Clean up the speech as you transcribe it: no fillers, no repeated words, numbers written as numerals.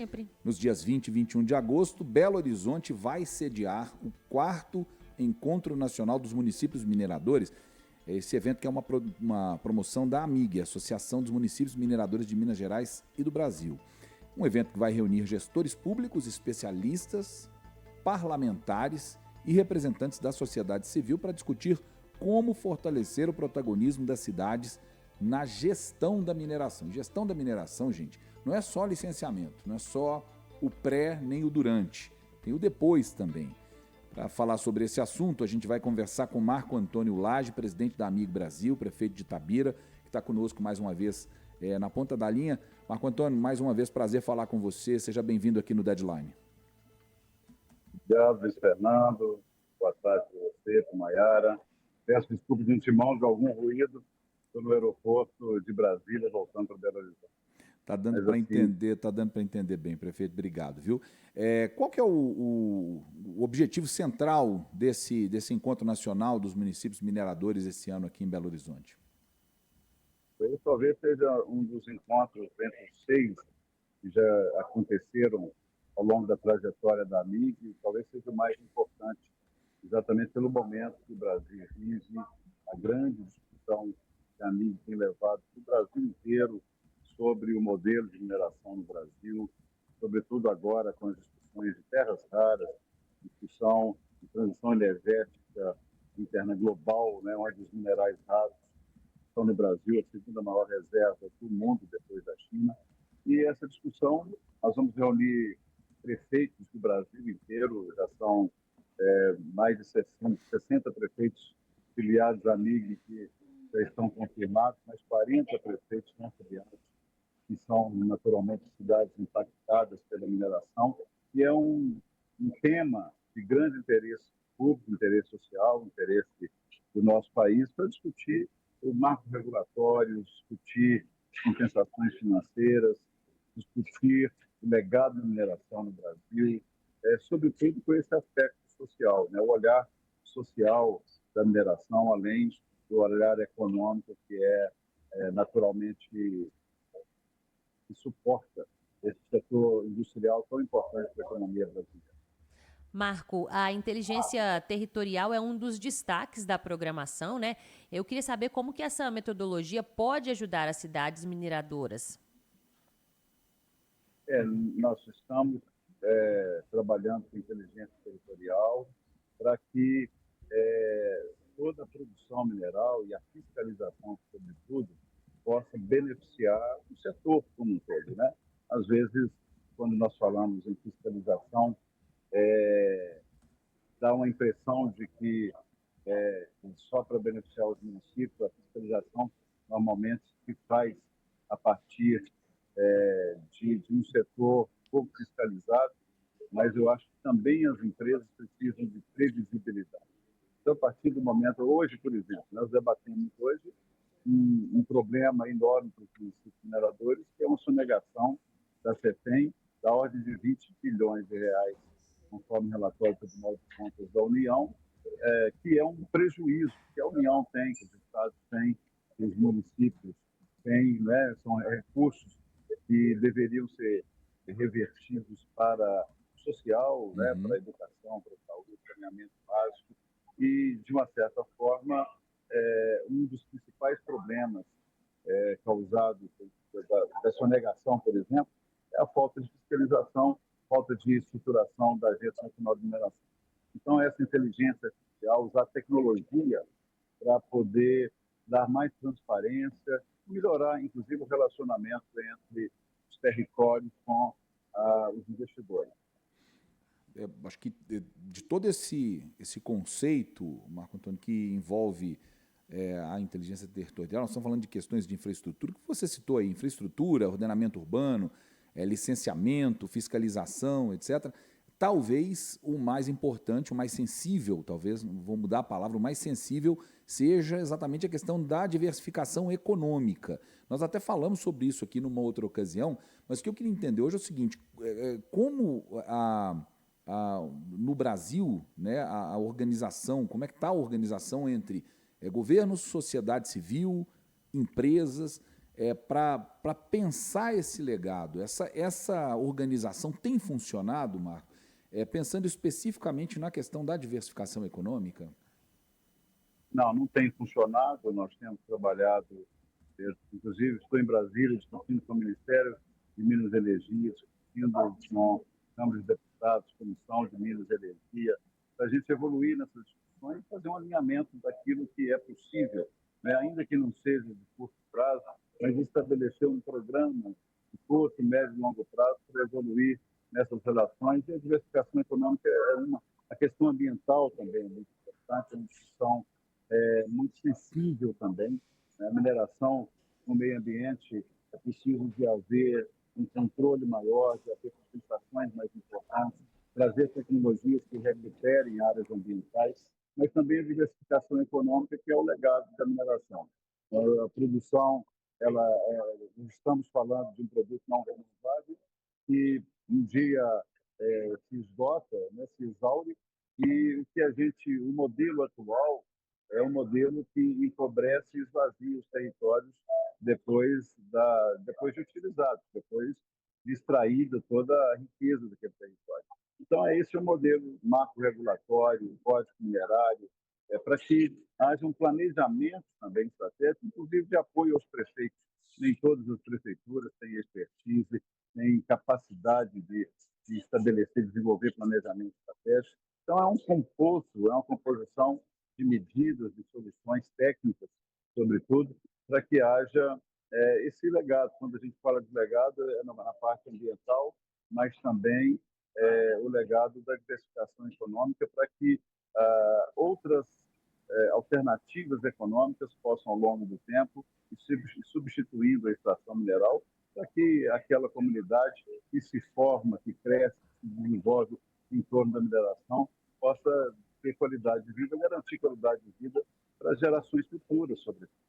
sempre. Nos dias 20 e 21 de agosto, Belo Horizonte vai sediar o 4º Encontro Nacional dos Municípios Mineradores. Esse evento que é uma promoção da AMIG, Associação dos Municípios Mineradores de Minas Gerais e do Brasil. Um evento que vai reunir gestores públicos, especialistas, parlamentares e representantes da sociedade civil para discutir como fortalecer o protagonismo das cidades na gestão da mineração. Gestão da mineração, gente, não é só licenciamento, não é só o pré nem o durante, tem o depois também. Para falar sobre esse assunto, a gente vai conversar com Marco Antônio Lage, presidente da AMIG Brasil, prefeito de Itabira, que está conosco mais uma vez na ponta da linha. Marco Antônio, mais uma vez, prazer falar com você. Seja bem-vindo aqui no Deadline. Obrigado, Luiz Fernando. Boa tarde para você, para Maiara. Peço desculpas de antemão de algum ruído. Estou no aeroporto de Brasília, voltando para Belo Horizonte. Está dando para entender bem, prefeito. Obrigado, viu? Qual que é o objetivo central desse encontro nacional dos municípios mineradores esse ano aqui em Belo Horizonte? Ele talvez seja um dos encontros entre os 6 que já aconteceram ao longo da trajetória da AMIG, e talvez seja o mais importante, exatamente pelo momento que o Brasil vive, a grande discussão que a AMIG tem levado para o Brasil inteiro sobre o modelo de mineração no Brasil, sobretudo agora com as discussões de terras raras, discussão de transição energética interna global, né, onde os minerais raros estão no Brasil, a segunda maior reserva do mundo depois da China. E essa discussão, nós vamos reunir prefeitos do Brasil inteiro, já são mais de 60 prefeitos filiados à AMIG que já estão confirmados, mais 40 prefeitos não filiados, que são naturalmente cidades impactadas pela mineração, e é um tema de grande interesse público, interesse social, interesse do nosso país, para discutir o marco regulatório, discutir compensações financeiras, discutir o legado da mineração no Brasil, sobretudo com esse aspecto social, né? O olhar social da mineração, além do olhar econômico, que naturalmente que suporta esse setor industrial tão importante para a economia brasileira. Marco, a inteligência territorial é um dos destaques da programação, né? Eu queria saber como que essa metodologia pode ajudar as cidades mineradoras. Nós estamos trabalhando com inteligência territorial para que toda a produção mineral e a fiscalização, sobretudo, possa beneficiar o setor como um todo, né? Às vezes, quando nós falamos em fiscalização, dá uma impressão de que só para beneficiar os municípios, a fiscalização normalmente se faz a partir de um setor pouco fiscalizado, mas eu acho que também as empresas precisam de previsibilidade. Então, a partir do momento, hoje, por exemplo, nós debatemos hoje um problema enorme para os municípios mineradores, que é uma sonegação da CETEM da ordem de 20 bilhões de reais, conforme o relatório do Tribunal de Contas da União, que é um prejuízo que a União tem, que os estados têm, que os municípios têm, né? São recursos que deveriam ser revertidos para o social, né? Para a educação, para a saúde, saneamento básico, e, de uma certa forma, um dos principais problemas causados da sonegação, por exemplo, é a falta de fiscalização, falta de estruturação da Agência Nacional de Mineração. Então, essa inteligência artificial, usar tecnologia para poder dar mais transparência, melhorar, inclusive, o relacionamento entre os territórios com os investidores. Acho que de todo esse conceito, Marco Antônio, que envolve a inteligência territorial, nós estamos falando de questões de infraestrutura, que você citou aí, infraestrutura, ordenamento urbano, licenciamento, fiscalização, etc. Talvez o mais importante, o mais sensível, talvez, vou mudar a palavra, o mais sensível seja exatamente a questão da diversificação econômica. Nós até falamos sobre isso aqui numa outra ocasião, mas o que eu queria entender hoje é o seguinte, como no Brasil, né, a organização, como é que está a organização entre governos, sociedade civil, empresas, para pensar esse legado? Essa organização tem funcionado, Marco? Pensando especificamente na questão da diversificação econômica? Não, não tem funcionado. Nós temos trabalhado, inclusive estou em Brasília discutindo com o Ministério de Minas e Energia, discutindo com a Câmara de Deputados, Comissão de Minas e Energia, para a gente evoluir nessas discussões e fazer um alinhamento daquilo que é possível, né? Ainda que não seja de curto prazo, mas estabelecer um programa de curto, médio e longo prazo para evoluir nessas relações. E a diversificação econômica é uma. A questão ambiental também é muito importante, é uma discussão muito sensível também, né? A mineração no meio ambiente é preciso de haver um controle maior, de haver compensações mais importantes, trazer tecnologias que recuperem áreas ambientais, mas também a diversificação econômica, que é o legado da mineração. A produção, estamos falando de um produto não renovável que um dia se esgota, né, se exaure, e o modelo atual é um modelo que empobrece e esvazia os territórios depois de utilizados, depois de extraída toda a riqueza daquele território. Então, esse é o modelo macro-regulatório, código minerário, para que haja um planejamento também estratégico, inclusive de apoio aos prefeitos. Nem todas as prefeituras têm expertise, têm capacidade de estabelecer, desenvolver planejamento estratégico. Então, é um composto, é uma composição de medidas, de soluções técnicas, sobretudo, para que haja esse legado. Quando a gente fala de legado, é na parte ambiental, mas também o legado da diversificação econômica para que outras alternativas econômicas possam, ao longo do tempo, ir substituindo a extração mineral, para que aquela comunidade que se forma, que cresce, que se desenvolve em torno da mineração, possa ter qualidade de vida, garantir qualidade de vida para as gerações futuras, sobretudo.